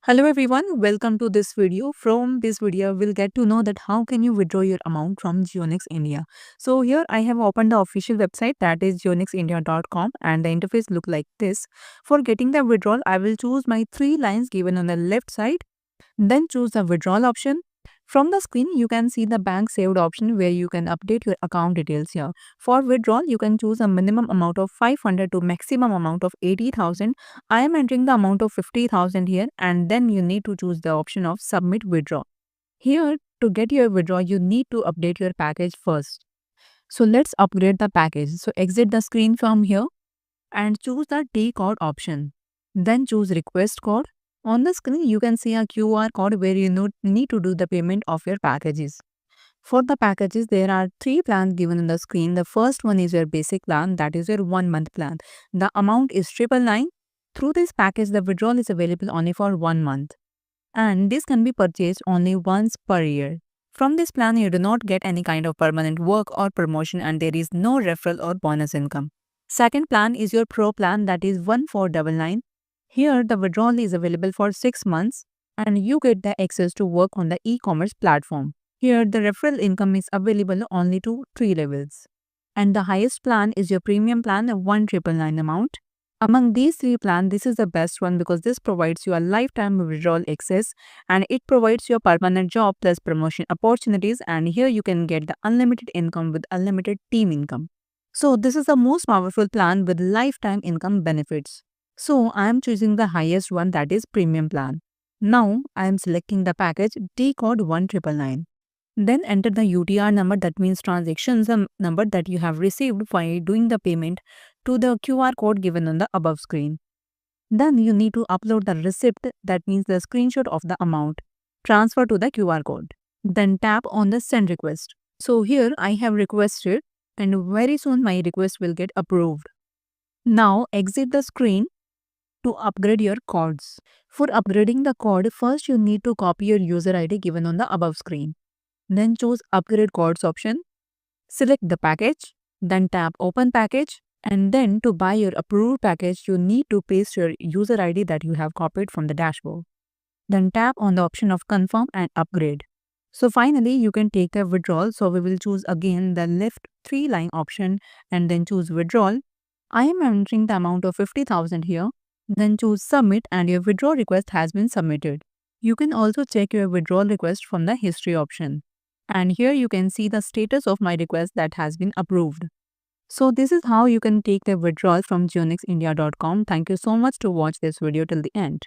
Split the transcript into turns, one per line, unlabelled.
Hello everyone, welcome to this video. From this video, we'll get to know that how can you withdraw your amount from Geonix India. So here I have opened the official website, that is geonixindia.com, and the interface look like this. For getting the withdrawal, I will choose my three lines given on the left side, then choose the withdrawal option. From the screen, you can see the bank saved option where you can update your account details here. For withdrawal, you can choose a minimum amount of 500 to maximum amount of 80,000. I am entering the amount of 50,000 here, and then you need to choose the option of submit withdraw. Here, to get your withdrawal, you need to update your package first. So let's upgrade the package. So exit the screen from here and choose the T code option. Then choose request code. On the screen, you can see a QR code where you need to do the payment of your packages. For the packages, there are three plans given on the screen. The first one is your basic plan, that is your 1 month plan. The amount is 999. Through this package, the withdrawal is available only for 1 month. And this can be purchased only once per year. From this plan, you do not get any kind of permanent work or promotion, and there is no referral or bonus income. Second plan is your Pro plan, that is 1499. Here, the withdrawal is available for 6 months and you get the access to work on the e-commerce platform. Here, the referral income is available only to 3 levels. And the highest plan is your premium plan of 1999 amount. Among these three plans, this is the best one because this provides you a lifetime withdrawal access and it provides you a permanent job plus promotion opportunities, and here you can get the unlimited income with unlimited team income. So this is the most powerful plan with lifetime income benefits. So I am choosing the highest one, that is premium plan. Now I am selecting the package T code 1999. Then enter the UTR number, that means transactions number that you have received by doing the payment, to the QR code given on the above screen. Then you need to upload the receipt, that means the screenshot of the amount. Transfer to the QR code. Then tap on the send request. So here I have requested and very soon my request will get approved. Now exit the screen to upgrade your codes. For upgrading the code, first you need to copy your user ID given on the above screen. Then choose upgrade codes option. Select the package. Then tap open package. And then to buy your approved package, you need to paste your user ID that you have copied from the dashboard. Then tap on the option of confirm and upgrade. So finally, you can take the withdrawal. So we will choose again the left 3-line option and then choose withdrawal. I am entering the amount of 50,000 here. Then choose submit and your withdrawal request has been submitted. You can also check your withdrawal request from the history option. And here you can see the status of my request that has been approved. So this is how you can take the withdrawal from geonixindia.com. Thank you so much to watch this video till the end.